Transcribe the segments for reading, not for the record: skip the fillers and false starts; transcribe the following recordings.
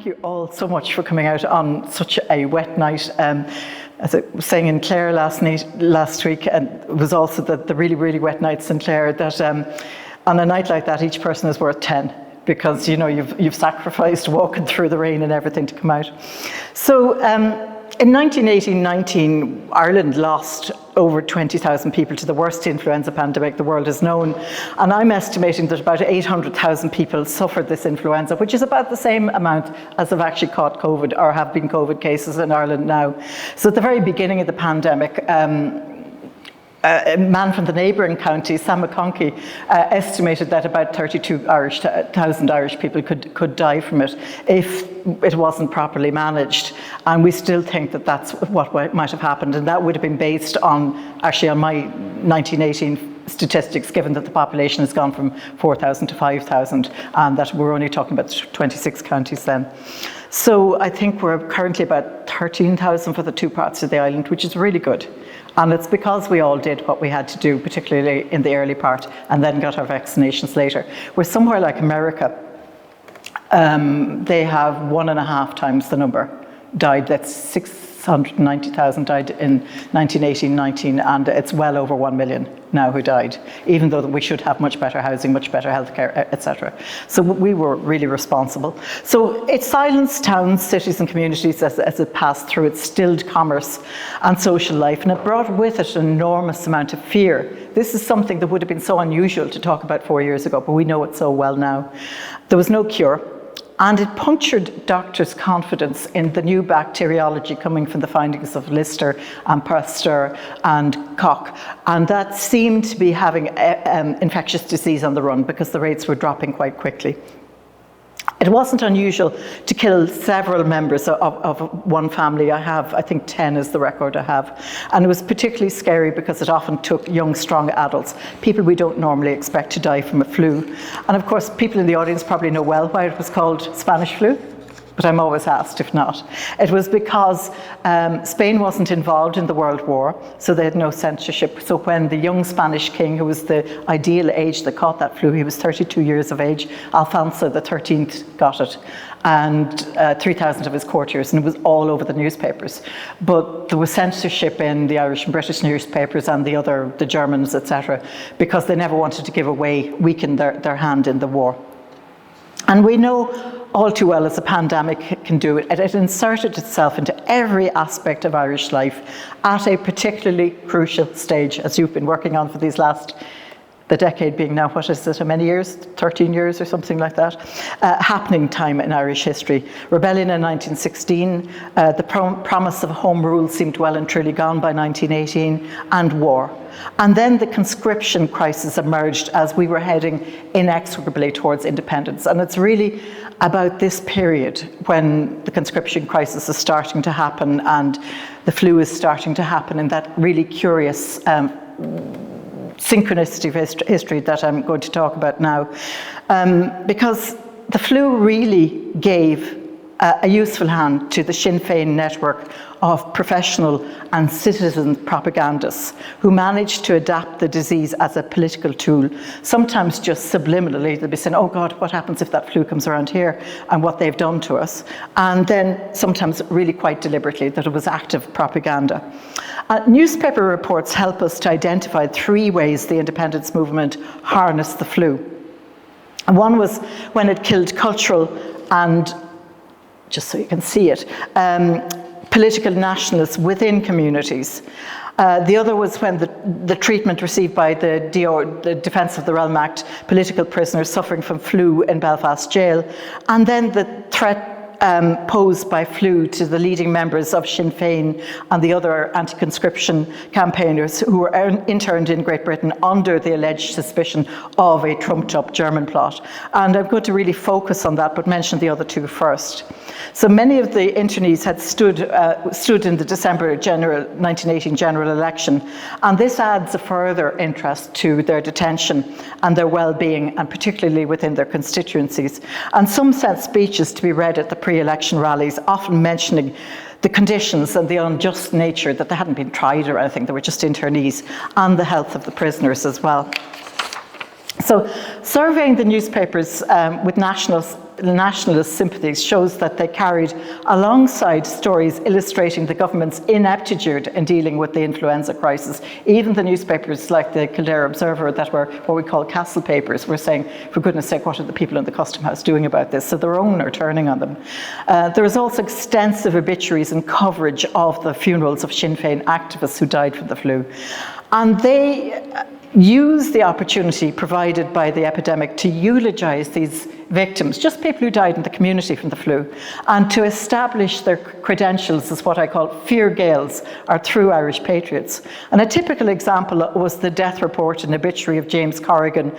you all so much for coming out on such a wet night. As I was saying in Clare last week, and it was also the really, really wet nights in Clare, that on a night like that, each person is worth 10, because you've sacrificed walking through the rain and everything to come out. So in 1918-19, Ireland lost over 20,000 people to the worst influenza pandemic the world has known. And I'm estimating that about 800,000 people suffered this influenza, which is about the same amount as have actually caught COVID or have been COVID cases in Ireland now. So at the very beginning of the pandemic, a man from the neighbouring county, Sam McConkey, estimated that about 32,000 Irish people could die from it if it wasn't properly managed. And we still think that that's what might have happened. And that would have been based on my 1918 statistics, given that the population has gone from 4,000 to 5,000, and that we're only talking about 26 counties then. So I think we're currently about 13,000 for the two parts of the island, which is really good. And it's because we all did what we had to do, particularly in the early part, and then got our vaccinations later. We're somewhere like America. They have 1.5 times the number died. That's 690,000 died in 1918-19, and it's well over 1 million now who died, even though we should have much better housing, much better healthcare, etc. So we were really responsible. So it silenced towns, cities and communities as it passed through. It stilled commerce and social life, and it brought with it an enormous amount of fear. This is something that would have been so unusual to talk about 4 years ago, but we know it so well now. There was no cure. And it punctured doctors' confidence in the new bacteriology coming from the findings of Lister and Pasteur and Koch. And that seemed to be having infectious disease on the run, because the rates were dropping quite quickly. It wasn't unusual to kill several members of one family. I think 10 is the record I have. And it was particularly scary because it often took young, strong adults, people we don't normally expect to die from a flu. And of course, people in the audience probably know well why it was called Spanish flu, but I'm always asked if not. It was because Spain wasn't involved in the World War, so they had no censorship. So when the young Spanish king, who was the ideal age that caught that flu, he was 32 years of age, Alfonso XIII got it, and 3,000 of his courtiers, and it was all over the newspapers. But there was censorship in the Irish and British newspapers and the Germans, etc., because they never wanted to weaken their hand in the war. And we know all too well, as a pandemic can do it, it inserted itself into every aspect of Irish life at a particularly crucial stage, as you've been working on for these the decade being now, what is it, how many years? 13 years or something like that? Happening time in Irish history. Rebellion in 1916, the promise of home rule seemed well and truly gone by 1918, and war. And then the conscription crisis emerged as we were heading inexorably towards independence. And it's really about this period when the conscription crisis is starting to happen and the flu is starting to happen, in that really curious synchronicity of history that I'm going to talk about now. Because the flu really gave a useful hand to the Sinn Féin network of professional and citizen propagandists who managed to adapt the disease as a political tool, sometimes just subliminally. They'll be saying, oh God, what happens if that flu comes around here, and what they've done to us. And then sometimes really quite deliberately, that it was active propaganda. Newspaper reports help us to identify 3 ways the independence movement harnessed the flu. One was when it killed cultural and, just so you can see it, political nationalists within communities. The other was when the treatment received by the Defence of the Realm Act, political prisoners suffering from flu in Belfast jail, and then the threat posed by flu to the leading members of Sinn Féin and the other anti-conscription campaigners who were interned in Great Britain under the alleged suspicion of a trumped-up German plot. And I'm going to really focus on that, but mention the other 2 first. So many of the internees had stood in the December 1918 general election, and this adds a further interest to their detention and their well-being, and particularly within their constituencies. And some sent speeches to be read at the pre-election rallies, often mentioning the conditions and the unjust nature, that they hadn't been tried or anything, they were just internees, and the health of the prisoners as well. So surveying the newspapers with nationalist sympathies shows that they carried alongside stories illustrating the government's ineptitude in dealing with the influenza crisis. Even the newspapers like the Kildare Observer, that were what we call castle papers, were saying, for goodness sake, what are the people in the Custom House doing about this? So their own are turning on them. There was also extensive obituaries and coverage of the funerals of Sinn Féin activists who died from the flu. And they used the opportunity provided by the epidemic to eulogise these victims, just people who died in the community from the flu, and to establish their credentials as what I call Fíor Gaels, or true Irish patriots. And a typical example was the death report and obituary of James Corrigan,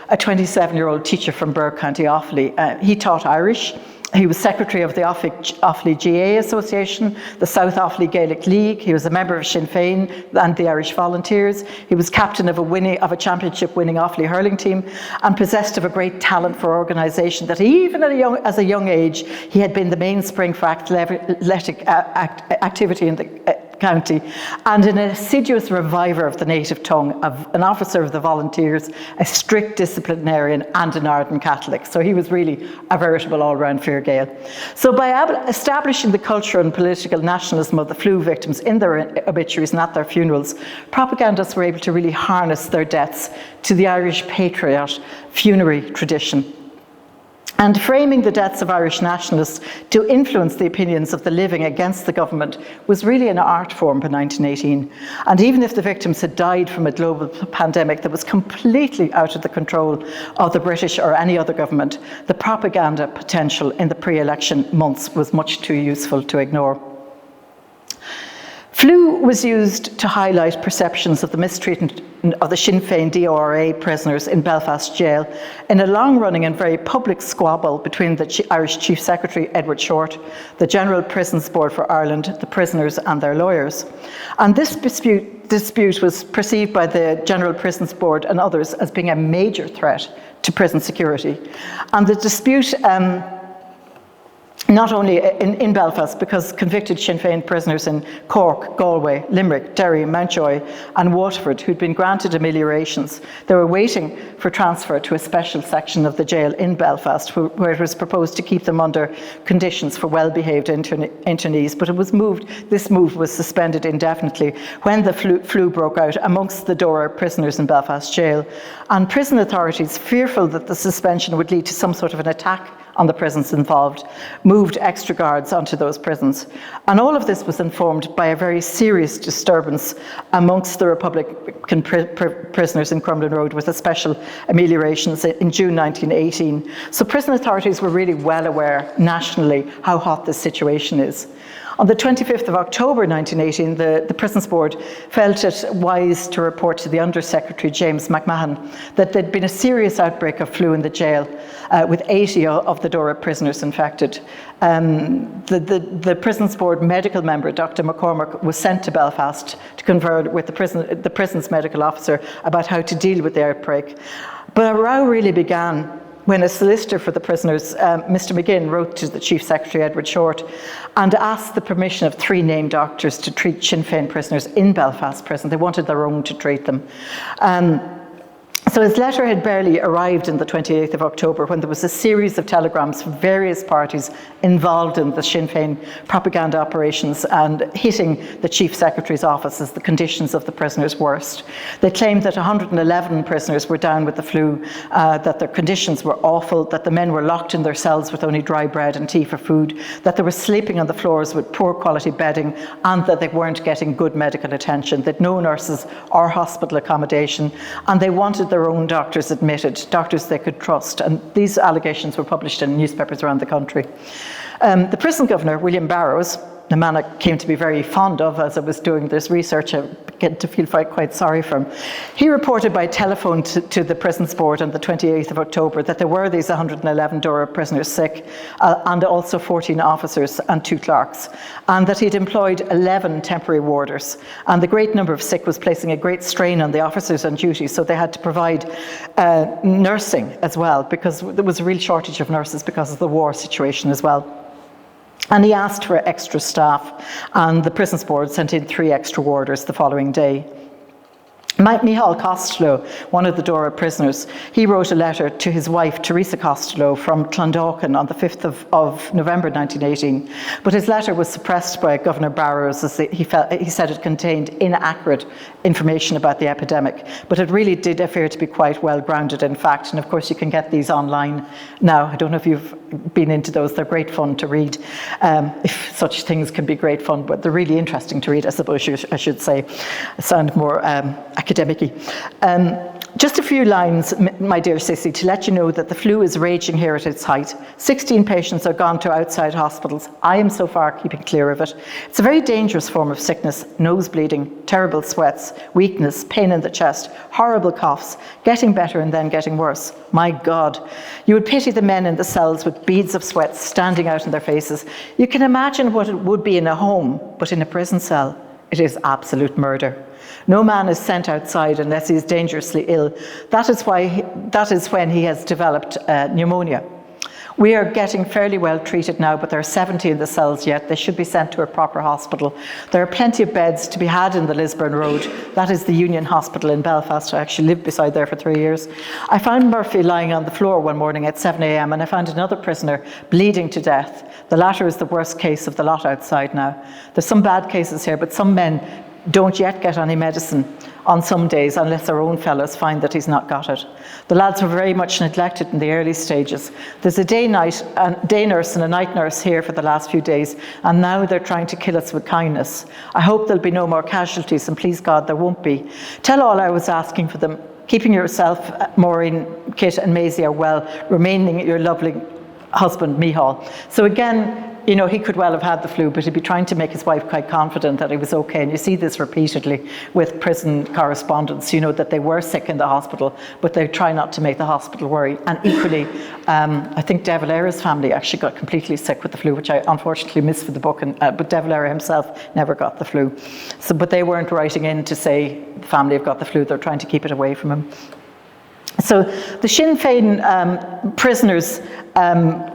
a 27-year-old teacher from Burke County Offaly. He taught Irish. He was secretary of the Offaly GA Association, the South Offaly Gaelic League. He was a member of Sinn Féin and the Irish Volunteers. He was captain of a championship-winning Offaly hurling team, and possessed of a great talent for organisation. That even as a young age, he had been the mainspring for athletic activity in the county, and an assiduous reviver of the native tongue, an officer of the Volunteers, a strict disciplinarian, and an ardent Catholic. So he was really a veritable all-round Fíor Gael. So by establishing the cultural and political nationalism of the flu victims in their obituaries and at their funerals, propagandists were able to really harness their deaths to the Irish patriot funerary tradition. And framing the deaths of Irish nationalists to influence the opinions of the living against the government was really an art form in 1918. And even if the victims had died from a global pandemic that was completely out of the control of the British or any other government, the propaganda potential in the pre-election months was much too useful to ignore. Flu was used to highlight perceptions of the mistreatment of the Sinn Féin DRA prisoners in Belfast jail in a long-running and very public squabble between the Irish Chief Secretary, Edward Short, the General Prisons Board for Ireland, the prisoners and their lawyers. And this dispute was perceived by the General Prisons Board and others as being a major threat to prison security. And the dispute not only in Belfast, because convicted Sinn Féin prisoners in Cork, Galway, Limerick, Derry, Mountjoy and Waterford, who'd been granted ameliorations, they were waiting for transfer to a special section of the jail in Belfast, where it was proposed to keep them under conditions for well-behaved internees, but this move was suspended indefinitely when the flu broke out amongst the Dora prisoners in Belfast jail. And prison authorities, fearful that the suspension would lead to some sort of an attack on the prisons involved, moved extra guards onto those prisons. And all of this was informed by a very serious disturbance amongst the Republican prisoners in Crumlin Road with a special ameliorations in June 1918. So prison authorities were really well aware nationally how hot this situation is. On the 25th of October 1918, the Prisons Board felt it wise to report to the Under-Secretary James McMahon that there'd been a serious outbreak of flu in the jail, with 80 of the Dora prisoners infected. The Prisons Board medical member, Dr McCormack, was sent to Belfast to confer with the prison's medical officer about how to deal with the outbreak. But a row really began when a solicitor for the prisoners, Mr McGinn, wrote to the Chief Secretary, Edward Short, and asked the permission of 3 named doctors to treat Sinn Féin prisoners in Belfast prison. They wanted their own to treat them. So his letter had barely arrived on the 28th of October when there was a series of telegrams from various parties involved in the Sinn Féin propaganda operations and hitting the Chief Secretary's office as the conditions of the prisoners worst. They claimed that 111 prisoners were down with the flu, that their conditions were awful, that the men were locked in their cells with only dry bread and tea for food, that they were sleeping on the floors with poor quality bedding, and that they weren't getting good medical attention, that no nurses or hospital accommodation, and they wanted their own doctors admitted, doctors they could trust. And these allegations were published in newspapers around the country. The prison governor, William Barrows, the man I came to be very fond of as I was doing this research, I began to feel quite sorry for him. He reported by telephone to the Prisons Board on the 28th of October that there were these 111 Dora prisoners sick, and also 14 officers and 2 clerks, and that he'd employed 11 temporary warders. And the great number of sick was placing a great strain on the officers on duty, so they had to provide nursing as well, because there was a real shortage of nurses because of the war situation as well. And he asked for extra staff, and the Prisons Board sent in 3 extra warders the following day. Micheál Costello, one of the Dora prisoners, he wrote a letter to his wife, Teresa Costello, from Clondalkin on the 5th of November 1918. But his letter was suppressed by Governor Barrows as he said it contained inaccurate information about the epidemic. But it really did appear to be quite well grounded in fact. And of course, you can get these online now. I don't know if you've been into those. They're great fun to read, if such things can be great fun, but they're really interesting to read, I suppose I should say. Sound more academic-y. Just a few lines, my dear Sissy, to let you know that the flu is raging here at its height. 16 patients are gone to outside hospitals. I am so far keeping clear of it. It's a very dangerous form of sickness: nose bleeding, terrible sweats, weakness, pain in the chest, horrible coughs, getting better and then getting worse. My God, you would pity the men in the cells with beads of sweat standing out in their faces. You can imagine what it would be in a home, but in a prison cell, it is absolute murder. No man is sent outside unless he is dangerously ill. That is when he has developed pneumonia. We are getting fairly well treated now, but there are 70 in the cells yet. They should be sent to a proper hospital. There are plenty of beds to be had in the Lisburn Road. That is the Union Hospital in Belfast. I actually lived beside there for 3 years. I found Murphy lying on the floor one morning at 7 a.m. and I found another prisoner bleeding to death. The latter is the worst case of the lot outside now. There's some bad cases here, but some men don't yet get any medicine on some days unless their own fellows find that he's not got it. The lads were very much neglected in the early stages. There's a day nurse and a night nurse here for the last few days, and now they're trying to kill us with kindness. I hope there'll be no more casualties, and please God there won't be. Tell all I was asking for them. Keeping yourself, Maureen, Kit and Maisie are well, remaining your lovely husband, Micheál. So again, you know, he could well have had the flu, but he'd be trying to make his wife quite confident that he was okay. And you see this repeatedly with prison correspondents, you know, that they were sick in the hospital, but they try not to make the hospital worry. And equally, I think De Valera's family actually got completely sick with the flu, which I unfortunately missed for the book, but De Valera himself never got the flu. So, but they weren't writing in to say the family have got the flu, they're trying to keep it away from him. So the Sinn Féin prisoners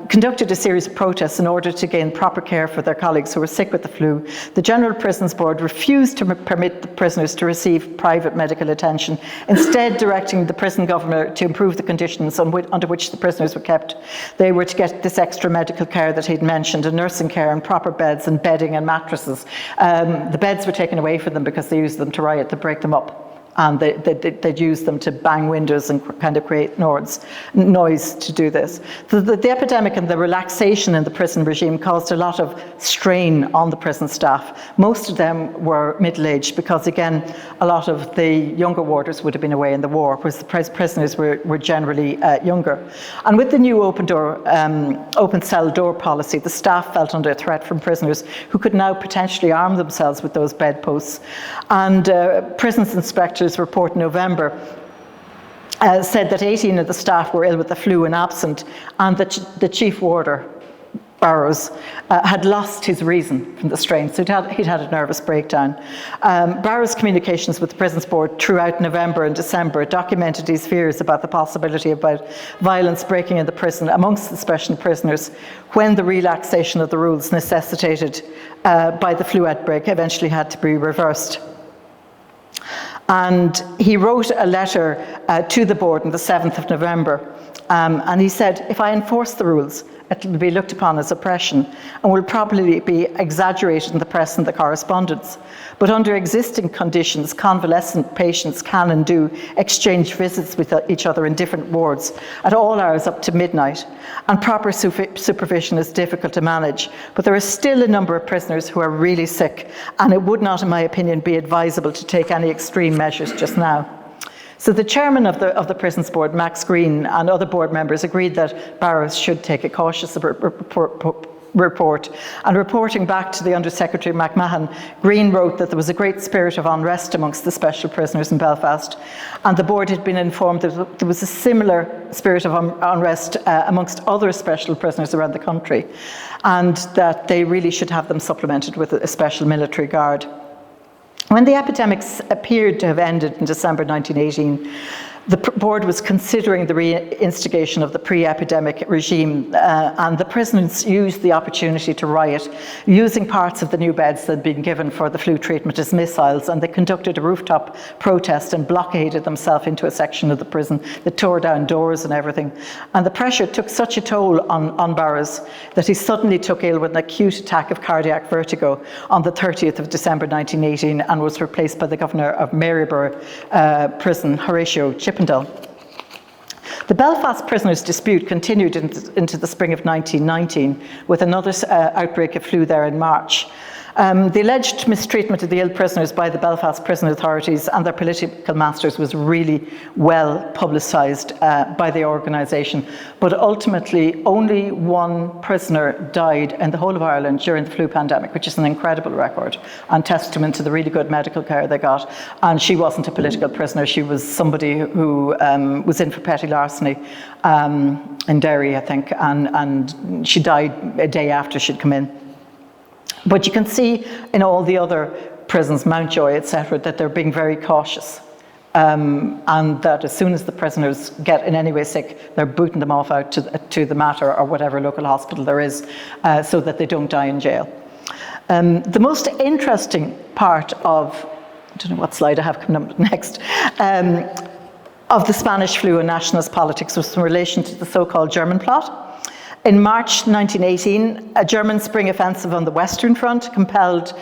conducted a series of protests in order to gain proper care for their colleagues who were sick with the flu. The General Prisons Board refused to permit the prisoners to receive private medical attention, instead directing the prison governor to improve the conditions under which the prisoners were kept. They were to get this extra medical care that he'd mentioned, and nursing care and proper beds and bedding and mattresses. The beds were taken away from them because they used them to riot, to break them up. And they'd use them to bang windows and kind of create noise to do this. The epidemic and the relaxation in the prison regime caused a lot of strain on the prison staff. Most of them were middle-aged because, again, a lot of the younger warders would have been away in the war, whereas the prisoners were generally younger. And with the new open cell door policy, the staff felt under threat from prisoners who could now potentially arm themselves with those bedposts. And prisons inspectors report in November said that 18 of the staff were ill with the flu and absent, and that the chief warder, Barrows, had lost his reason from the strain, so he'd had a nervous breakdown. Barrows' communications with the Prisons Board throughout November and December documented his fears about the possibility of violence breaking in the prison amongst the special prisoners when the relaxation of the rules necessitated by the flu outbreak eventually had to be reversed. And he wrote a letter to the board on the 7th of November, and he said, if I enforce the rules, it will be looked upon as oppression and will probably be exaggerated in the press and the correspondence. But under existing conditions, convalescent patients can and do exchange visits with each other in different wards at all hours up to midnight, and proper supervision is difficult to manage. But there are still a number of prisoners who are really sick, and it would not, in my opinion, be advisable to take any extreme measures just now. So the chairman of the Prisons Board, Max Green, and other board members agreed that Barrows should take a cautious report. And reporting back to the Under-Secretary McMahon, Green wrote that there was a great spirit of unrest amongst the special prisoners in Belfast, and the board had been informed that there was a similar spirit of unrest amongst other special prisoners around the country, and that they really should have them supplemented with a special military guard. When the epidemics appeared to have ended in December 1918, The board was considering the reinstigation of the pre-epidemic regime, and the prisoners used the opportunity to riot, using parts of the new beds that had been given for the flu treatment as missiles, and they conducted a rooftop protest and blockaded themselves into a section of the prison. They tore down doors and everything. And the pressure took such a toll on Burroughs that he suddenly took ill with an acute attack of cardiac vertigo on the 30th of December 1918 and was replaced by the governor of Maryborough prison, Horatio Chippendale. The Belfast prisoners' dispute continued into the spring of 1919 with another outbreak of flu there in March. The alleged mistreatment of the ill prisoners by the Belfast prison authorities and their political masters was really well publicised by the organisation, but ultimately only one prisoner died in the whole of Ireland during the flu pandemic, which is an incredible record and testament to the really good medical care they got. And she wasn't a political prisoner, she was somebody who was in for petty larceny in Derry, I think, and she died a day after she'd come in. But you can see in all the other prisons, Mountjoy, etc., that they're being very cautious. And that as soon as the prisoners get in any way sick, they're booting them off out to the Mater or whatever local hospital there is, so that they don't die in jail. The most interesting part of, I don't know what slide I have coming up next, of the Spanish flu and nationalist politics was in relation to the so-called German plot. In March 1918, a German spring offensive on the Western Front compelled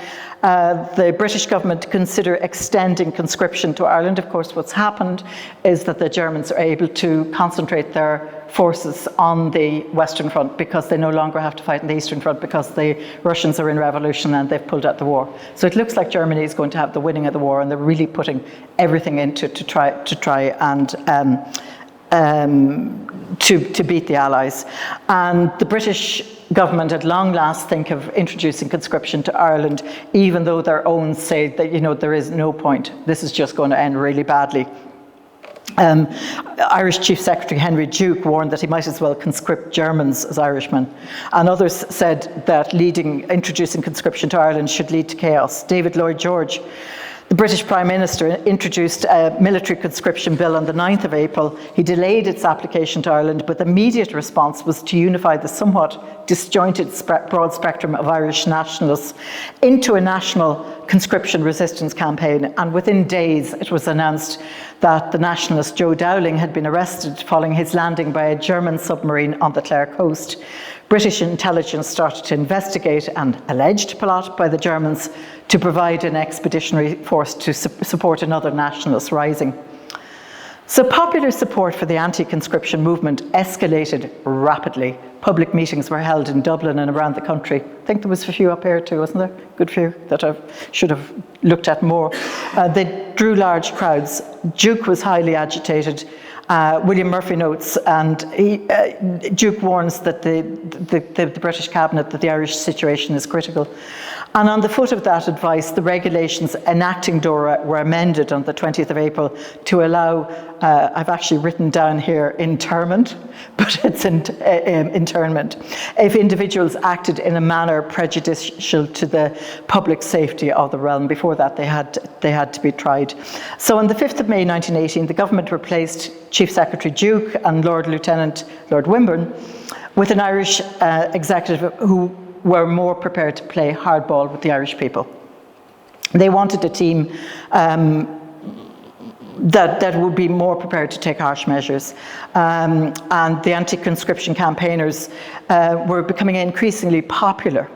the British government to consider extending conscription to Ireland. Of course, what's happened is that the Germans are able to concentrate their forces on the Western Front because they no longer have to fight on the Eastern Front because the Russians are in revolution and they've pulled out the war. So it looks like Germany is going to have the winning of the war, and they're really putting everything into to try and to beat the Allies. And the British government at long last think of introducing conscription to Ireland, even though their own say that, you know, there is no point. This is just going to end really badly. Irish Chief Secretary Henry Duke warned that he might as well conscript Germans as Irishmen. And others said that introducing conscription to Ireland should lead to chaos. David Lloyd George, the British Prime Minister, introduced a military conscription bill on the 9th of April. He delayed its application to Ireland, but the immediate response was to unify the somewhat disjointed broad spectrum of Irish nationalists into a national conscription resistance campaign. And within days, it was announced that the nationalist Joe Dowling had been arrested following his landing by a German submarine on the Clare coast. British intelligence started to investigate an alleged plot by the Germans to provide an expeditionary force to support another nationalist rising. So popular support for the anti-conscription movement escalated rapidly. Public meetings were held in Dublin and around the country. I think there was a few up here too, wasn't there? Good few that I should have looked at more. They drew large crowds. Duke was highly agitated. William Murphy notes, and Duke warns that the British cabinet that the Irish situation is critical. And on the foot of that advice, the regulations enacting DORA were amended on the 20th of April to allow, I've actually written down here interment, but it's internment, if individuals acted in a manner prejudicial to the public safety of the realm. Before that, they had to be tried. So on the 5th of May 1918, the government replaced Chief Secretary Duke and Lord Lieutenant Lord Wimborne with an Irish executive who were more prepared to play hardball with the Irish people. They wanted a team that would be more prepared to take harsh measures. And the anti-conscription campaigners were becoming increasingly popular.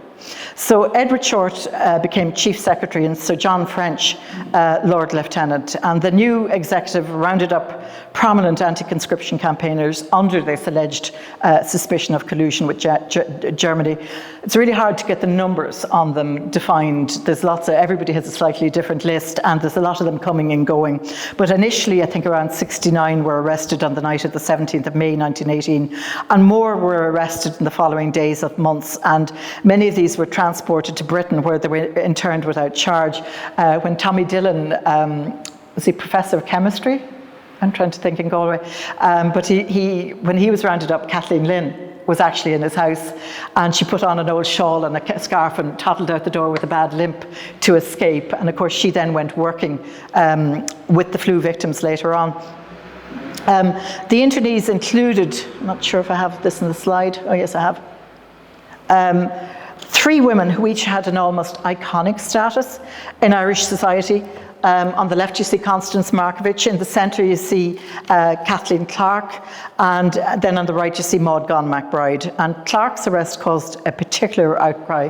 So Edward Short became Chief Secretary and Sir John French Lord Lieutenant, and the new executive rounded up prominent anti-conscription campaigners under this alleged suspicion of collusion with Germany. It's really hard to get the numbers on them defined. There's lots of, everybody has a slightly different list, and there's a lot of them coming and going. But initially, I think around 69 were arrested on the night of the 17th of May 1918, and more were arrested in the following days of months, and many of these were transported to Britain, where they were interned without charge. When Tommy Dillon, was he Professor of Chemistry? I'm trying to think in Galway. But when he was rounded up, Kathleen Lynn was actually in his house, and she put on an old shawl and a scarf and toddled out the door with a bad limp to escape. And of course, she then went working with the flu victims later on. The internees included, I'm not sure if I have this in the slide. Oh, yes, I have. 3 women who each had an almost iconic status in Irish society. On the left you see Constance Markievicz, in the centre you see Kathleen Clarke, and then on the right you see Maud Gonne McBride. And Clarke's arrest caused a particular outcry,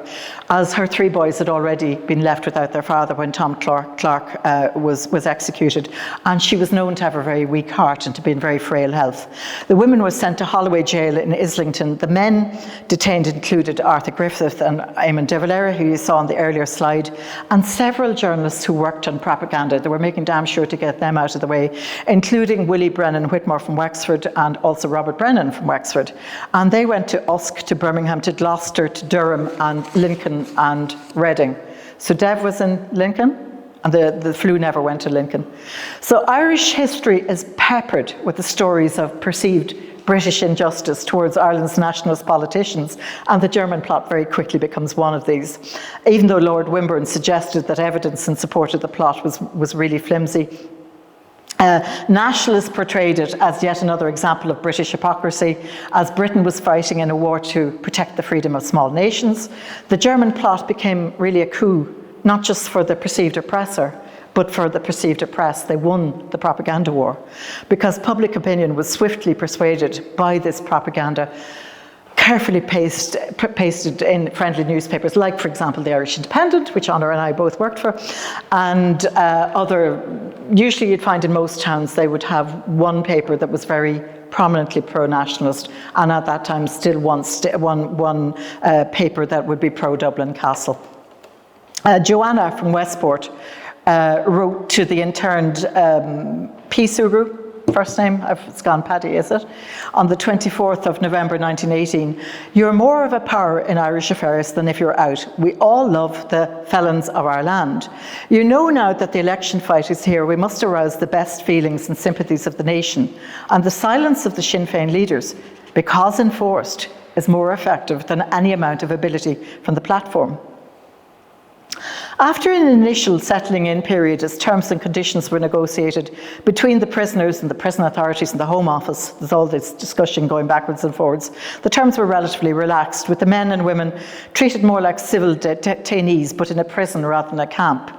as her 3 boys had already been left without their father when Tom Clarke was executed, and she was known to have a very weak heart and to be in very frail health. The women were sent to Holloway Jail in Islington. The men detained included Arthur Griffith and Eamon de Valera, who you saw on the earlier slide, and several journalists who worked on propaganda. They were making damn sure to get them out of the way, including Willie Brennan Whitmore from Wexford and also Robert Brennan from Wexford. And they went to Usk, to Birmingham, to Gloucester, to Durham and Lincoln and Reading. So Dev was in Lincoln, and the flu never went to Lincoln. So Irish history is peppered with the stories of perceived British injustice towards Ireland's nationalist politicians, and the German plot very quickly becomes one of these. Even though Lord Wimborne suggested that evidence in support of the plot was really flimsy, nationalists portrayed it as yet another example of British hypocrisy, as Britain was fighting in a war to protect the freedom of small nations. The German plot became really a coup, not just for the perceived oppressor, but for the perceived oppressed. They won the propaganda war, because public opinion was swiftly persuaded by this propaganda, carefully pasted in friendly newspapers, like, for example, the Irish Independent, which Honor and I both worked for, and usually you'd find in most towns they would have one paper that was very prominently pro-nationalist, and at that time still one paper that would be pro-Dublin Castle. Joanna from Westport wrote to the interned Pisugru, first name, it's gone Paddy, is it? On the 24th of November 1918, "You're more of a power in Irish affairs than if you're out. We all love the felons of our land. You know now that the election fight is here, we must arouse the best feelings and sympathies of the nation. And the silence of the Sinn Féin leaders, because enforced, is more effective than any amount of ability from the platform." After an initial settling in period as terms and conditions were negotiated between the prisoners and the prison authorities and the Home Office, there's all this discussion going backwards and forwards, the terms were relatively relaxed, with the men and women treated more like civil detainees, but in a prison rather than a camp.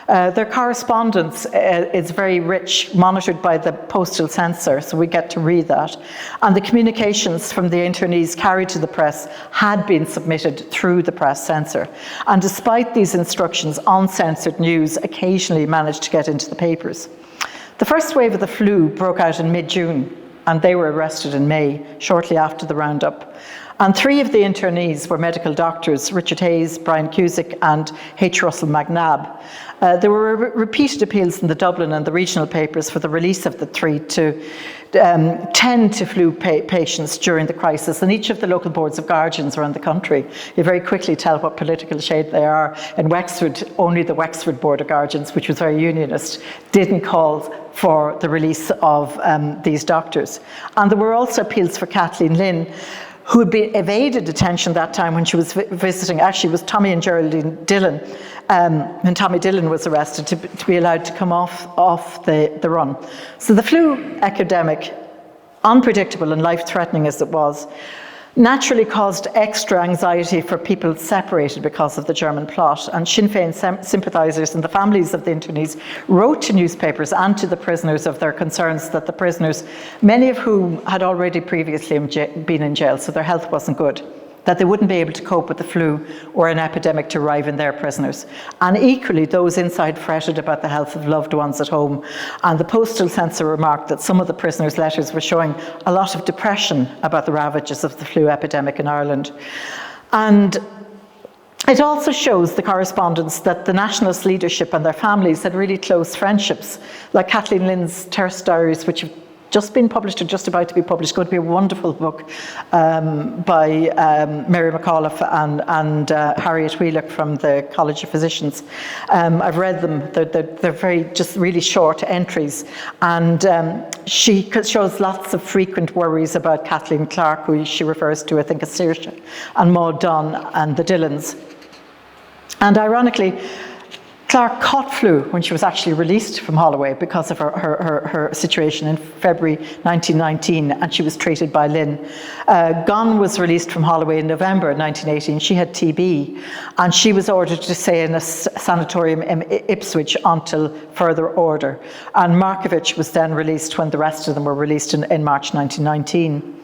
Their correspondence is very rich, monitored by the postal censor, so we get to read that. And the communications from the internees carried to the press had been submitted through the press censor. And despite these instructions, uncensored news occasionally managed to get into the papers. The first wave of the flu broke out in mid-June, and they were arrested in May, shortly after the roundup. And 3 of the internees were medical doctors, Richard Hayes, Brian Cusick and H. Russell McNabb. There were repeated appeals in the Dublin and the regional papers for the release of the 3 to tend to flu patients during the crisis, and each of the local boards of guardians around the country, you very quickly tell what political shade they are. In Wexford, only the Wexford Board of Guardians, which was very unionist, didn't call for the release of these doctors. And there were also appeals for Kathleen Lynn, who had been evaded detention that time when she was visiting, actually it was Tommy and Geraldine Dillon, when Tommy Dillon was arrested, to be allowed to come off the run. So the flu epidemic, unpredictable and life-threatening as it was, naturally caused extra anxiety for people separated because of the German plot, and Sinn Féin sympathisers and the families of the internees wrote to newspapers and to the prisoners of their concerns that the prisoners, many of whom had already previously been in jail, so their health wasn't good, that they wouldn't be able to cope with the flu or an epidemic to arrive in their prisoners. And equally, those inside fretted about the health of loved ones at home. And the postal censor remarked that some of the prisoners' letters were showing a lot of depression about the ravages of the flu epidemic in Ireland. And it also shows the correspondence that the nationalist leadership and their families had really close friendships, like Kathleen Lynn's Terrace Diaries, which have just been published or just about to be published, going to be a wonderful book by Mary McAuliffe and Harriet Wheelock from the College of Physicians. I've read them. They're very, just really short entries. And she shows lots of frequent worries about Kathleen Clarke, who she refers to, I think, as Saoirse, and Maud Gonne and the Dillons. And ironically, Clark caught flu when she was actually released from Holloway because of her situation in February 1919, and she was treated by Lynn. Gunn was released from Holloway in November 1918. She had TB, and she was ordered to stay in a sanatorium in Ipswich until further order. And Markovich was then released when the rest of them were released in March 1919.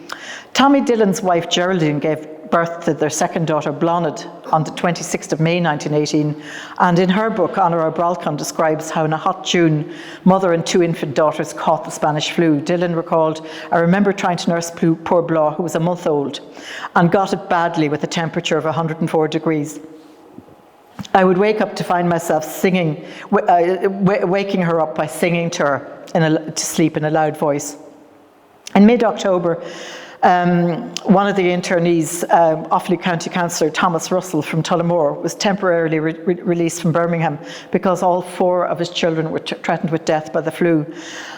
Tommy Dillon's wife Geraldine gave birth to their second daughter Blonid on the 26th of May 1918, and in her book Honora Bralcon describes how in a hot June mother and 2 infant daughters caught the Spanish flu. Dillon recalled, "I remember trying to nurse poor Blah, who was a month old, and got it badly with a temperature of 104 degrees. I would wake up to find myself singing, waking her up by singing to her to sleep in a loud voice." In mid-October, one of the internees, Offaly County Councillor Thomas Russell from Tullamore, was temporarily released from Birmingham because all 4 of his children were threatened with death by the flu.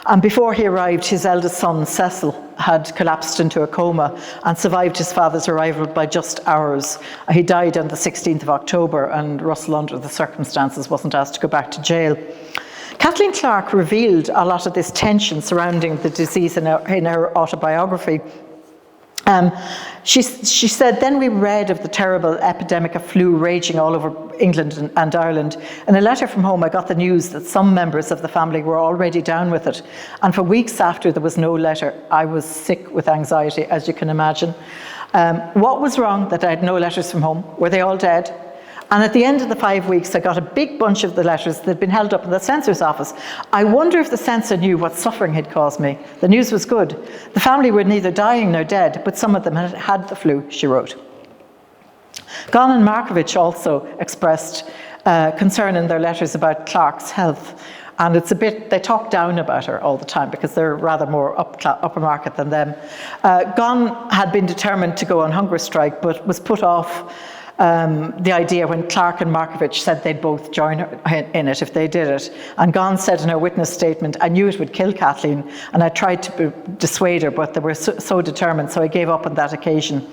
And before he arrived, his eldest son, Cecil, had collapsed into a coma and survived his father's arrival by just hours. He died on the 16th of October, and Russell, under the circumstances, wasn't asked to go back to jail. Kathleen Clark revealed a lot of this tension surrounding the disease in her autobiography. She said, "Then we read of the terrible epidemic of flu raging all over England and Ireland. In a letter from home, I got the news that some members of the family were already down with it. And for weeks after there was no letter, I was sick with anxiety, as you can imagine. What was wrong that I had no letters from home? Were they all dead? And at the end of the 5 weeks, I got a big bunch of the letters that had been held up in the censor's office. I wonder if the censor knew what suffering had caused me. The news was good. The family were neither dying nor dead, but some of them had had the flu," she wrote. Gunn and Markovich also expressed concern in their letters about Clark's health. And it's a bit, they talk down about her all the time because they're rather more upper market than them. Gunn had been determined to go on hunger strike, but was put off the idea when Clark and Markovich said they'd both join her in it if they did it. And Gunn said in her witness statement, "I knew it would kill Kathleen, and I tried to dissuade her, but they were so determined, so I gave up on that occasion."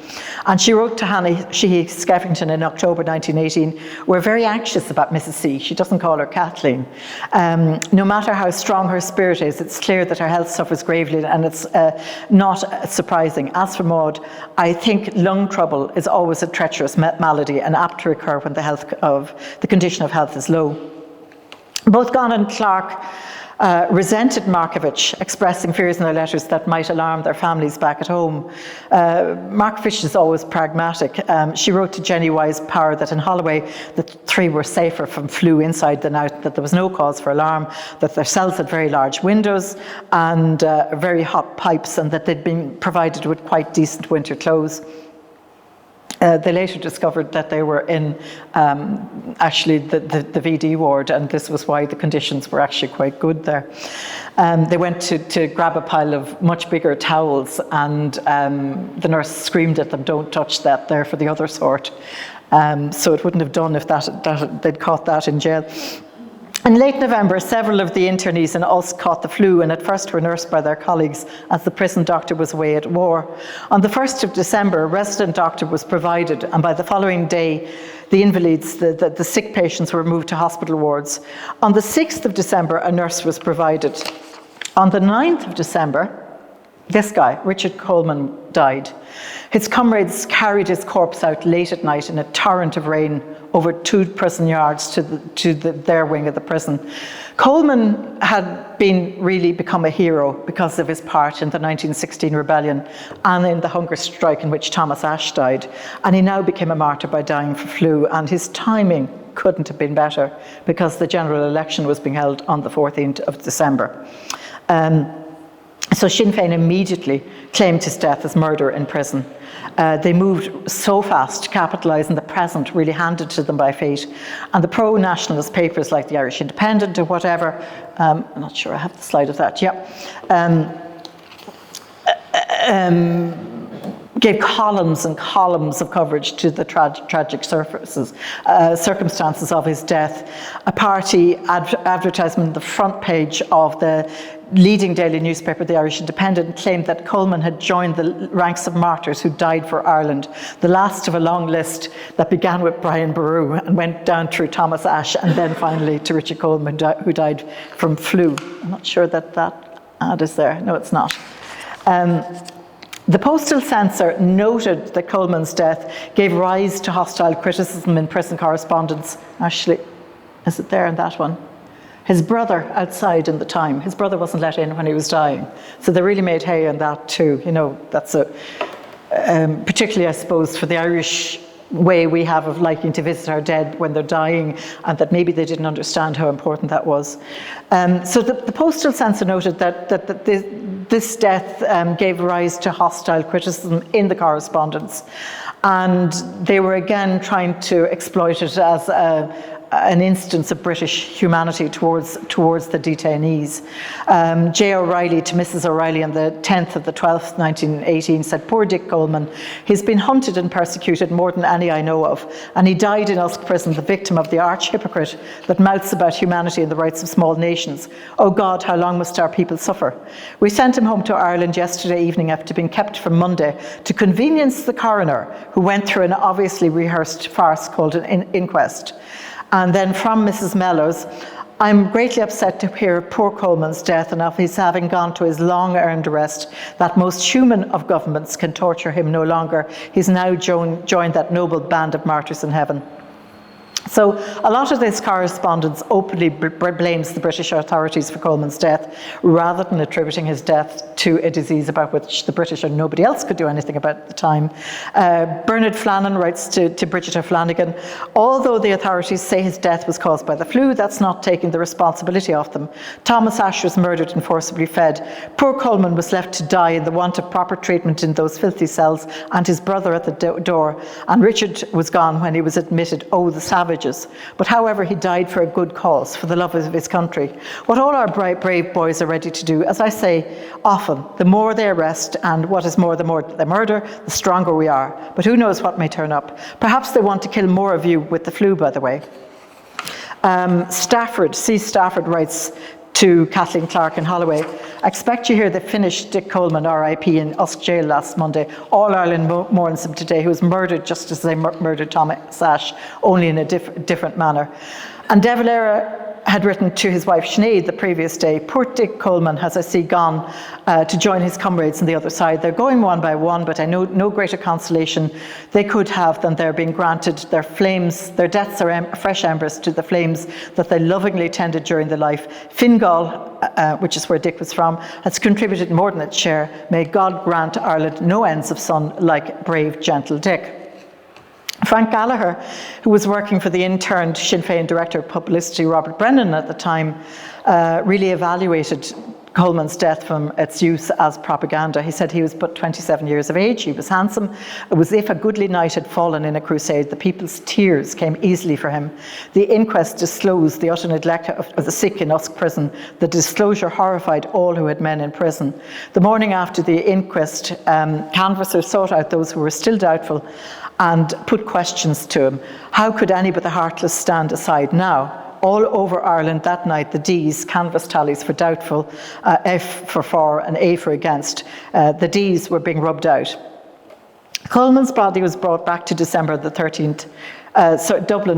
And she wrote to Hannah Sheehy Skeffington in October 1918, "We're very anxious about Mrs. C." She doesn't call her Kathleen. "No matter how strong her spirit is, it's clear that her health suffers gravely, and it's not surprising. As for Maud, I think lung trouble is always a treacherous malady and apt to recur when the condition of health is low." Both Gunn and Clark resented Markovich, expressing fears in their letters that might alarm their families back at home. Markovich is always pragmatic. She wrote to Jenny Wise Power that in Holloway the 3 were safer from flu inside than out, that there was no cause for alarm, that their cells had very large windows and very hot pipes, and that they'd been provided with quite decent winter clothes. They later discovered that they were in actually the VD ward, and this was why the conditions were actually quite good there. They went to grab a pile of much bigger towels, and the nurse screamed at them, "Don't touch that, they're for the other sort." So it wouldn't have done if they'd caught that in jail. In late November, several of the internees in Ulster caught the flu, and at first were nursed by their colleagues as the prison doctor was away at war. On the 1st of December, a resident doctor was provided, and by the following day, the invalids, the sick patients, were moved to hospital wards. On the 6th of December, a nurse was provided. On the 9th of December, this guy, Richard Coleman, died. His comrades carried his corpse out late at night in a torrent of rain over 2 prison yards to their wing of the prison. Coleman had really become a hero because of his part in the 1916 rebellion and in the hunger strike in which Thomas Ashe died. And he now became a martyr by dying for flu, and his timing couldn't have been better because the general election was being held on the 14th of December. So Sinn Féin immediately claimed his death as murder in prison. They moved so fast to capitalise on the present really handed to them by fate. And the pro-nationalist papers like the Irish Independent or whatever, I'm not sure I have the slide of that, yeah. gave columns and columns of coverage to the tragic circumstances of his death. A party advertisement on the front page of the leading daily newspaper, the Irish Independent, claimed that Coleman had joined the ranks of martyrs who died for Ireland, the last of a long list that began with Bailieborough and went down through Thomas Ashe and then finally to Richard Coleman, who died from flu. I'm not sure that ad is there. No, it's not. The postal censor noted that Coleman's death gave rise to hostile criticism in prison correspondence. Actually, is it there in that one? His brother outside in the time. His brother wasn't let in when he was dying. So they really made hay on that too. You know, that's particularly, I suppose, for the Irish way we have of liking to visit our dead when they're dying, and that maybe they didn't understand how important that was. So the postal censor noted that this death gave rise to hostile criticism in the correspondence, and they were again trying to exploit it as an instance of British humanity towards the detainees. J. O'Reilly to Mrs. O'Reilly on the 10th of the 12th, 1918 said, "Poor Dick Coleman, he's been hunted and persecuted more than any I know of, and he died in Usk prison the victim of the arch hypocrite that mouths about humanity and the rights of small nations. Oh God, how long must our people suffer? We sent him home to Ireland yesterday evening after being kept from Monday to convenience the coroner, who went through an obviously rehearsed farce called an inquest." And then from Mrs. Mellows, "I'm greatly upset to hear of poor Coleman's death and of his having gone to his long-earned rest. That most human of governments can torture him no longer. He's now joined that noble band of martyrs in heaven." So a lot of this correspondence openly blames the British authorities for Coleman's death, rather than attributing his death to a disease about which the British or nobody else could do anything about at the time. Bernard Flannan writes to Bridget O'Flanagan, "Although the authorities say his death was caused by the flu, that's not taking the responsibility off them. Thomas Ashe was murdered and forcibly fed. Poor Coleman was left to die in the want of proper treatment in those filthy cells, and his brother at the door. And Richard was gone when he was admitted. Oh, the savages. But however, he died for a good cause, for the love of his country. What all our brave boys are ready to do, as I say often, the more they arrest, and what is more, the more they murder, the stronger we are. But who knows what may turn up. Perhaps they want to kill more of you with the flu, by the way." Stafford writes to Kathleen Clark in Holloway, "I expect you hear they finished Dick Coleman, RIP, in Usk jail last Monday. All Ireland mourns him today. He was murdered just as they murdered Thomas Ashe, only in a different manner." And De Valera had written to his wife Sinead the previous day, "Poor Dick Coleman has, I see, gone to join his comrades on the other side. They're going one by one, but I know no greater consolation they could have than their being granted their deaths are fresh embers to the flames that they lovingly tended during their life. Fingal, which is where Dick was from, has contributed more than its share. May God grant Ireland no ends of sun like brave, gentle Dick." Frank Gallagher, who was working for the interned Sinn Féin Director of Publicity, Robert Brennan, at the time, really evaluated Coleman's death from its use as propaganda. He said he was but 27 years of age, he was handsome. It was as if a goodly knight had fallen in a crusade. The people's tears came easily for him. The inquest disclosed the utter neglect of the sick in Usk prison. The disclosure horrified all who had men in prison. The morning after the inquest, canvassers sought out those who were still doubtful and put questions to him. How could any but the heartless stand aside now? All over Ireland that night, the D's, canvass tallies for doubtful, F for and A for against, the D's were being rubbed out. Coleman's body was brought back to Dublin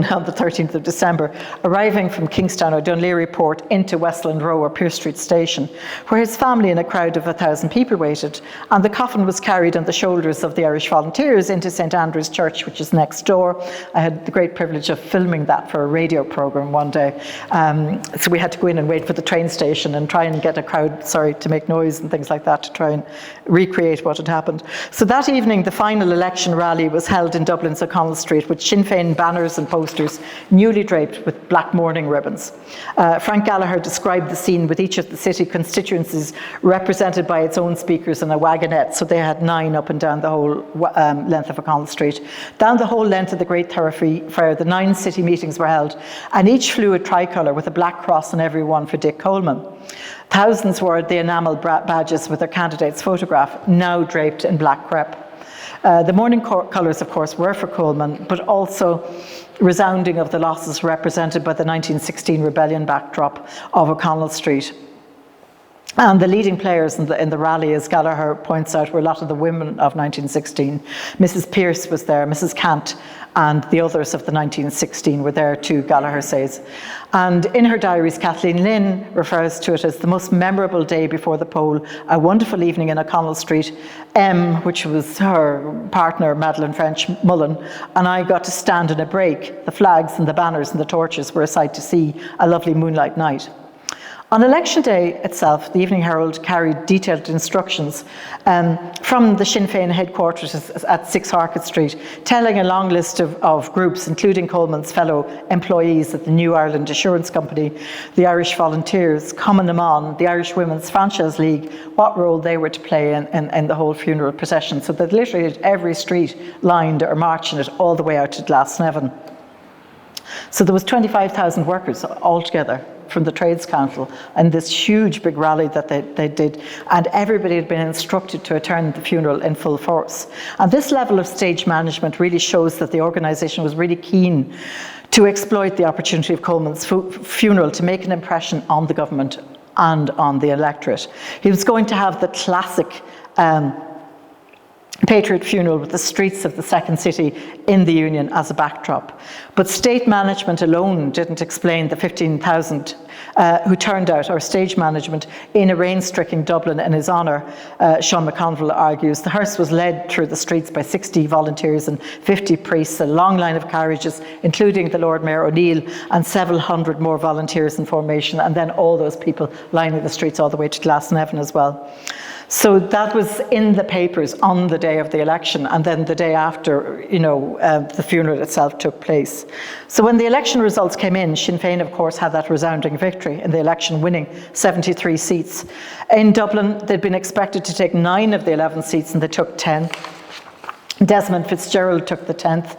on the 13th of December, arriving from Kingstown or Dunleary Port into Westland Row or Pearse Street Station, where his family and a crowd of 1,000 people waited, and the coffin was carried on the shoulders of the Irish Volunteers into St Andrew's Church, which is next door. I had the great privilege of filming that for a radio programme one day, so we had to go in and wait for the train station and try and get a crowd, to make noise and things like that, to try and recreate what had happened. So that evening, the final election rally was held in Dublin's O'Connell Street, with Sinn Féin banners and posters newly draped with black mourning ribbons. Frank Gallagher described the scene with each of the city constituencies represented by its own speakers in a wagonette, so they had 9 up and down the whole length of O'Connell Street. Down the whole length of the great thoroughfare, the 9 city meetings were held, and each flew a tricolour with a black cross on every one for Dick Coleman. Thousands wore the enamel badges with their candidate's photograph, now draped in black crepe. The mourning colours, of course, were for Coleman, but also resounding of the losses represented by the 1916 rebellion backdrop of O'Connell Street. And the leading players in the rally, as Gallagher points out, were a lot of the women of 1916. Mrs. Pearce was there, Mrs. Cant, and the others of the 1916 were there too, Gallagher says. And in her diaries, Kathleen Lynn refers to it as the most memorable day before the poll, a wonderful evening in O'Connell Street. Which was her partner, Madeleine French Mullen, and I got to stand in a break. The flags and the banners and the torches were a sight to see, a lovely moonlight night. On election day itself, the Evening Herald carried detailed instructions from the Sinn Féin headquarters at 6 Harcourt Street, telling a long list of groups, including Coleman's fellow employees at the New Ireland Assurance Company, the Irish Volunteers, Common Amon, the Irish Women's Franchise League, what role they were to play in the whole funeral procession. So that literally every street lined or marching it all the way out to Glasnevin. So there was 25,000 workers altogether from the Trades Council and this huge big rally that they did, and everybody had been instructed to attend the funeral in full force. And this level of stage management really shows that the organisation was really keen to exploit the opportunity of Coleman's funeral to make an impression on the government and on the electorate. He was going to have the classic Patriot funeral with the streets of the second city in the Union as a backdrop. But state management alone didn't explain the 15,000 who turned out, or stage management, in a rain-stricken Dublin in his honour. Sean McConville argues the hearse was led through the streets by 60 volunteers and 50 priests, a long line of carriages, including the Lord Mayor O'Neill, and several hundred more volunteers in formation, and then all those people lining the streets all the way to Glasnevin as well. So that was in the papers on the day of the election, and then the day after, the funeral itself took place. So when the election results came in, Sinn Féin, of course, had that resounding victory in the election, winning 73 seats. In Dublin, they'd been expected to take 9 of the 11 seats, and they took 10. Desmond Fitzgerald took the 10th.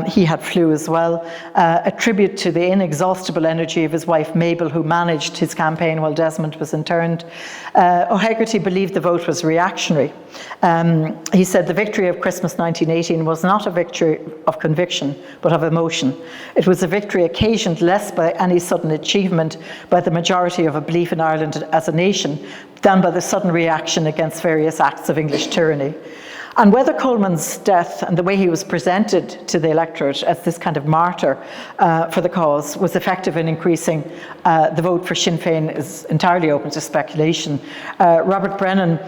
He had flu as well. A tribute to the inexhaustible energy of his wife Mabel, who managed his campaign while Desmond was interned. O'Hegarty believed the vote was reactionary. He said the victory of Christmas 1918 was not a victory of conviction, but of emotion. It was a victory occasioned less by any sudden achievement by the majority of a belief in Ireland as a nation than by the sudden reaction against various acts of English tyranny. And whether Coleman's death and the way he was presented to the electorate as this kind of martyr for the cause was effective in increasing the vote for Sinn Féin is entirely open to speculation. Robert Brennan,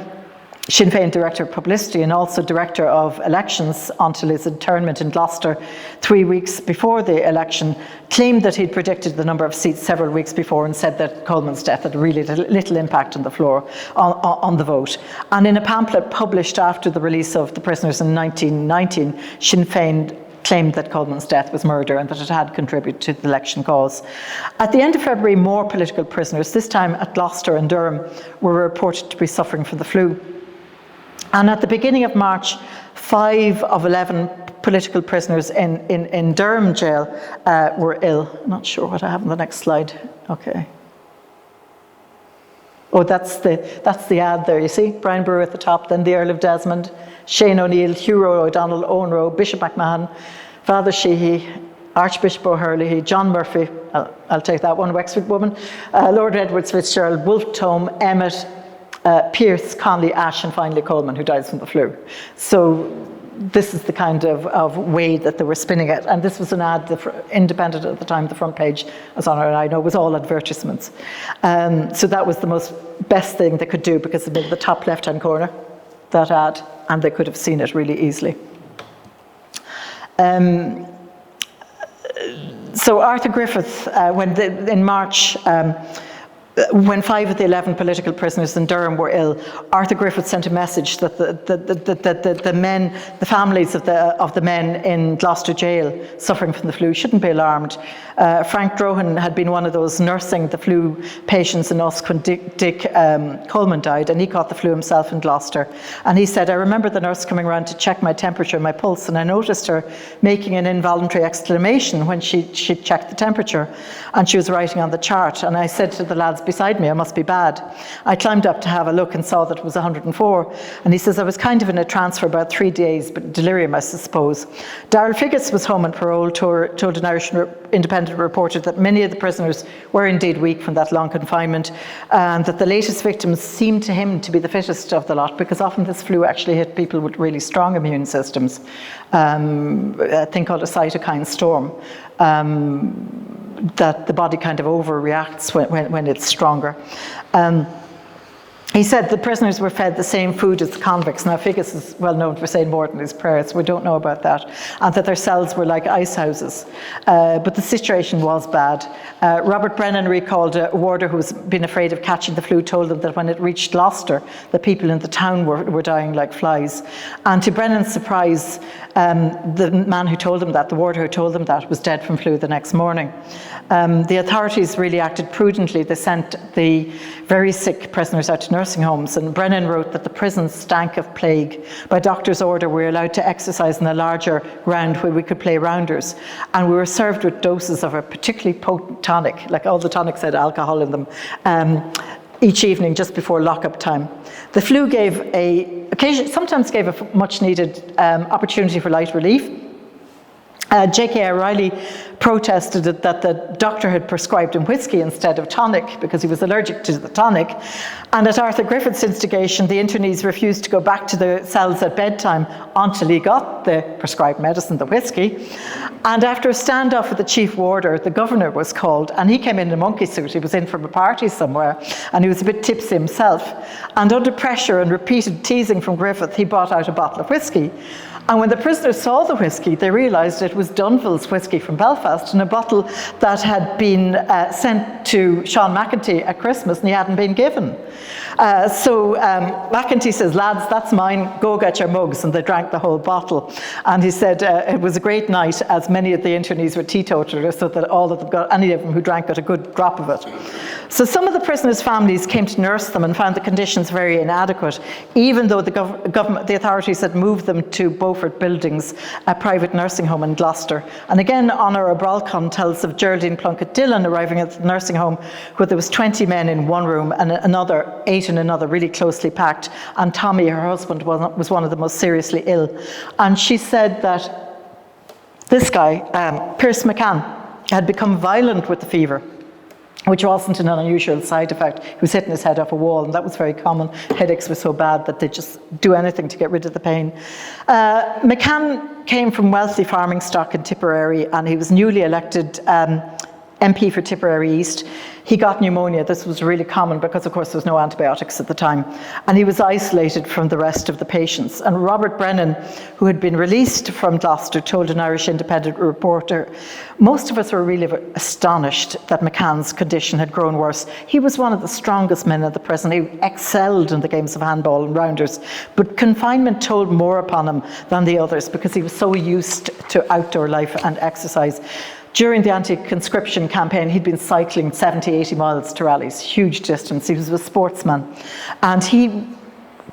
Sinn Féin Director of Publicity and also Director of Elections until his internment in Gloucester 3 weeks before the election, claimed that he'd predicted the number of seats several weeks before and said that Coleman's death had really little impact on the floor, on the vote. And in a pamphlet published after the release of the prisoners in 1919, Sinn Féin claimed that Coleman's death was murder and that it had contributed to the election cause. At the end of February, more political prisoners, this time at Gloucester and Durham, were reported to be suffering from the flu. And at the beginning of March, 5 of 11 political prisoners in Durham jail were ill. I'm not sure what I have on the next slide. Okay. Oh, that's the ad there, you see? Brian Brewer at the top, then the Earl of Desmond, Shane O'Neill, Hugh O'Donnell, Owen Rowe, Bishop McMahon, Father Sheehy, Archbishop O'Hurley, John Murphy, I'll take that one, Wexford woman, Lord Edwards Fitzgerald, Wolfe Tome, Emmett, Pearce, Conley, Ashe, and finally Coleman, who dies from the flu. So this is the kind of way that they were spinning it. And this was an ad, Independent at the time, the front page, as Honor and I know, was all advertisements. So that was the best thing they could do, because it made the top left-hand corner, that ad, and they could have seen it really easily. So Arthur Griffith, in March, when 5 of the 11 political prisoners in Durham were ill, Arthur Griffith sent a message that the families of the men in Gloucester jail suffering from the flu shouldn't be alarmed. Frank Drohan had been one of those nursing the flu patients in Usk when Dick Coleman died, and he caught the flu himself in Gloucester. And he said, I remember the nurse coming around to check my temperature and my pulse, and I noticed her making an involuntary exclamation when she checked the temperature, and she was writing on the chart. And I said to the lads, beside me, I must be bad. I climbed up to have a look and saw that it was 104. And he says, I was kind of in a trance for about 3 days, but delirium, I suppose. Darrell Figgis was home on parole, told an Irish Independent reporter that many of the prisoners were indeed weak from that long confinement, and that the latest victims seemed to him to be the fittest of the lot, because often this flu actually hit people with really strong immune systems, a thing called a cytokine storm, that the body kind of overreacts when it's stronger. He said the prisoners were fed the same food as the convicts. Now, Figgis is well known for saying more than his prayers, so we don't know about that. And that their cells were like ice houses. But the situation was bad. Robert Brennan recalled a warder who was been afraid of catching the flu, told them that when it reached Gloucester, the people in the town were dying like flies. And to Brennan's surprise, the man who told them that, the warder who told them that, was dead from flu the next morning. The authorities really acted prudently. They sent the very sick prisoners out to nursing homes, and Brennan wrote that the prison stank of plague. By doctor's order, we were allowed to exercise in a larger ground where we could play rounders, and we were served with doses of a particularly potent tonic, like all the tonics had alcohol in them, each evening just before lockup time. The flu sometimes gave a much needed opportunity for light relief. J.K. O'Reilly protested that the doctor had prescribed him whiskey instead of tonic because he was allergic to the tonic. And at Arthur Griffith's instigation, the internees refused to go back to their cells at bedtime until he got the prescribed medicine, the whiskey. And after a standoff with the chief warder, the governor was called, and he came in a monkey suit. He was in from a party somewhere, and he was a bit tipsy himself. And under pressure and repeated teasing from Griffith, he brought out a bottle of whiskey. And when the prisoners saw the whiskey, they realised it was Dunville's whiskey from Belfast, in a bottle that had been sent to Sean McEntee at Christmas, and he hadn't been given. So McEntee says, lads, that's mine, go get your mugs. And they drank the whole bottle. And he said it was a great night, as many of the internees were teetotalers, so that any of them who drank got a good drop of it. So some of the prisoners' families came to nurse them and found the conditions very inadequate, even though the authorities had moved them to Beaufort Buildings, a private nursing home in Gloucester. And again, Honor O'Bralcon tells of Geraldine Plunkett Dillon arriving at the nursing home where there was 20 men in one room and 8 in another, really closely packed. And Tommy, her husband, was one of the most seriously ill. And she said that this guy, Pierce McCann, had become violent with the fever, which wasn't an unusual side effect. He was hitting his head off a wall, and that was very common. Headaches were so bad that they'd just do anything to get rid of the pain. McCann came from wealthy farming stock in Tipperary, and he was newly elected MP for Tipperary East. He got pneumonia. This was really common because, of course, there was no antibiotics at the time. And he was isolated from the rest of the patients. And Robert Brennan, who had been released from Gloucester, told an Irish Independent reporter, most of us were really astonished that McCann's condition had grown worse. He was one of the strongest men in the prison. He excelled in the games of handball and rounders. But confinement told more upon him than the others because he was so used to outdoor life and exercise. During the anti-conscription campaign, he'd been cycling 70, 80 miles to rallies, huge distance. He was a sportsman. And he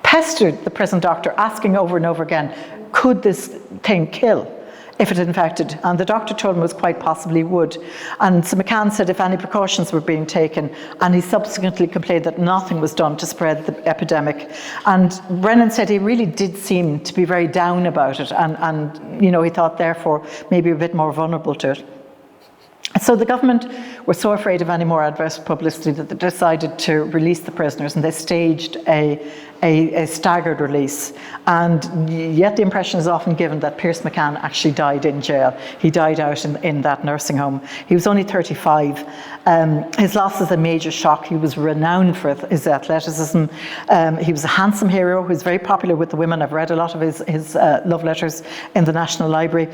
pestered the prison doctor, asking over and over again, could this thing kill if it infected? And the doctor told him it was quite possibly would. And so McCann said if any precautions were being taken, and he subsequently complained that nothing was done to spread the epidemic. And Brennan said he really did seem to be very down about it, and he thought therefore maybe a bit more vulnerable to it. So the government were so afraid of any more adverse publicity that they decided to release the prisoners, and they staged a staggered release. And yet the impression is often given that Pierce McCann actually died in jail. He died out in that nursing home. He was only 35. His loss is a major shock. He was renowned for his athleticism. He was a handsome hero who was very popular with the women. I've read a lot of his love letters in the National Library.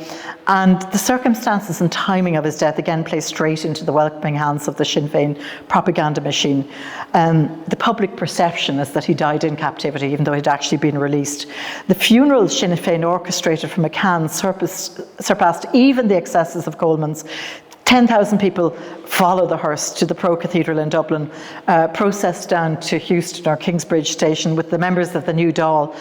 And the circumstances and timing of his death again play straight into the welcoming hands of the Sinn Féin propaganda machine. The public perception is that he died in captivity, even though he'd actually been released. The funeral Sinn Féin orchestrated for McCann surpassed even the excesses of Coleman's. 10,000 people follow the hearse to the Pro Cathedral in Dublin, processed down to Houston or Kingsbridge station with the members of the New Dáil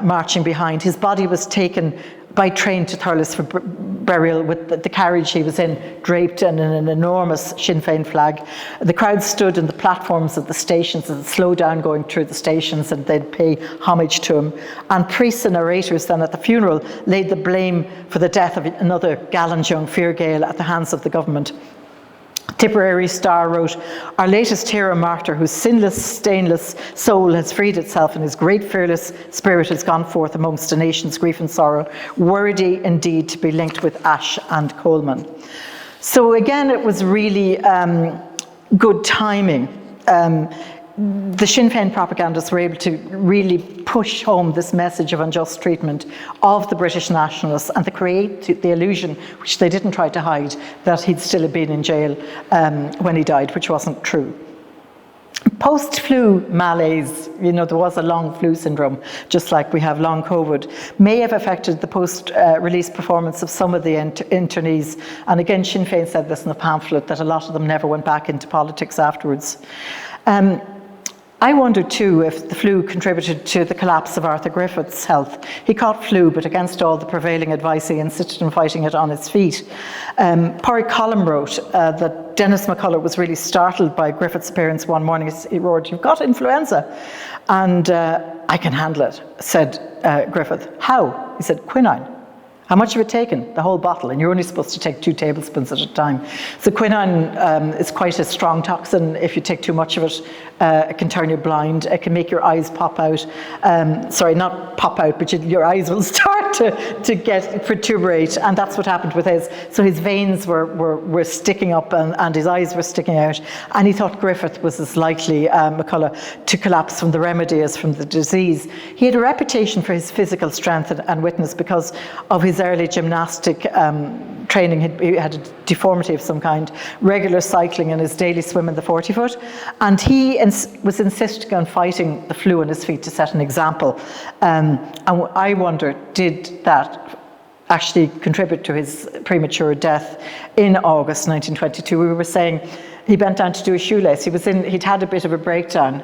marching behind. His body was taken by train to Thurles for burial with the carriage he was in draped in an enormous Sinn Féin flag. The crowd stood in the platforms of the stations and slowed down going through the stations, and they'd pay homage to him. And priests and narrators then at the funeral laid the blame for the death of another gallant young Fine Gael at the hands of the government. Tipperary Star wrote, "Our latest hero martyr, whose sinless, stainless soul has freed itself and his great fearless spirit has gone forth amongst a nation's grief and sorrow, worthy indeed to be linked with Ash and Coleman." So again, it was really good timing. The Sinn Féin propagandists were able to really push home this message of unjust treatment of the British nationalists and to create the illusion, which they didn't try to hide, that he'd still been in jail when he died, which wasn't true. Post-flu malaise, there was a long flu syndrome, just like we have long COVID, may have affected the post-release performance of some of the internees. And again, Sinn Féin said this in the pamphlet, that a lot of them never went back into politics afterwards. I wonder too if the flu contributed to the collapse of Arthur Griffith's health. He caught flu, but against all the prevailing advice, he insisted on fighting it on his feet. Pádraig Colum wrote that Dennis McCullough was really startled by Griffith's appearance one morning. He roared, "You've got influenza." And "I can handle it," said Griffith. "How?" He said, "Quinine." "How much have you taken?" "The whole bottle, and you're only supposed to take 2 tablespoons at a time." So quinine is quite a strong toxin. If you take too much of it, it can turn you blind. It can make your eyes pop out. Sorry, not pop out, but your eyes will start to get protuberate, and that's what happened with his. So his veins were sticking up, and his eyes were sticking out, and he thought Griffith was as likely, McCullough, to collapse from the remedy as from the disease. He had a reputation for his physical strength and witness because of his early gymnastic training. He had a deformity of some kind, regular cycling and his daily swim in the 40-foot. And he was insisting on fighting the flu on his feet to set an example. And I wonder, did that actually contribute to his premature death in August 1922? We were saying he bent down to do a shoelace. He'd had a bit of a breakdown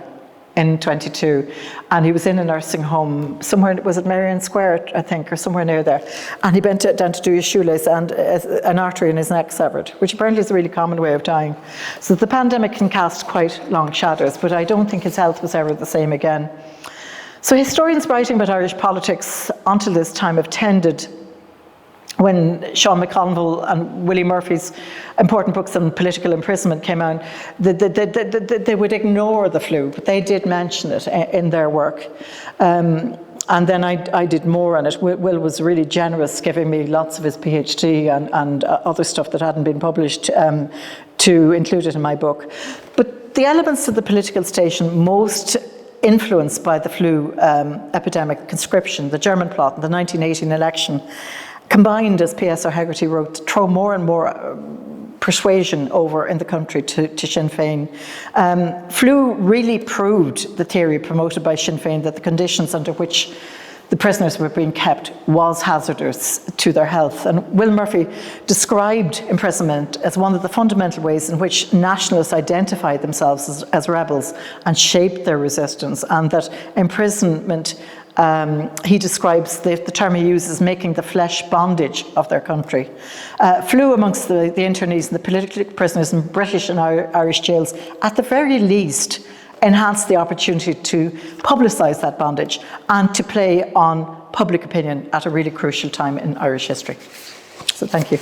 in 22, and he was in a nursing home somewhere, was it Marion Square, I think, or somewhere near there, and he bent down to do his shoelace, and an artery in his neck severed, which apparently is a really common way of dying. So the pandemic can cast quite long shadows, but I don't think his health was ever the same again. So historians writing about Irish politics until this time have tended, when Sean McConville and Willie Murphy's important books on political imprisonment came out, they would ignore the flu, but they did mention it in their work. And then I did more on it. Will was really generous, giving me lots of his PhD and other stuff that hadn't been published to include it in my book. But the elements of the political station most influenced by the flu epidemic, conscription, the German plot, and the 1918 election, combined, as P.S. O'Hegarty wrote, to throw more and more persuasion over in the country to Sinn Féin. Flu really proved the theory promoted by Sinn Féin that the conditions under which the prisoners were being kept was hazardous to their health. And Will Murphy described imprisonment as one of the fundamental ways in which nationalists identified themselves as rebels and shaped their resistance, and that imprisonment, he describes the term he uses, making the flesh bondage of their country. Flu amongst the internees and the political prisoners in British and Irish jails, at the very least, enhanced the opportunity to publicise that bondage and to play on public opinion at a really crucial time in Irish history. So thank you.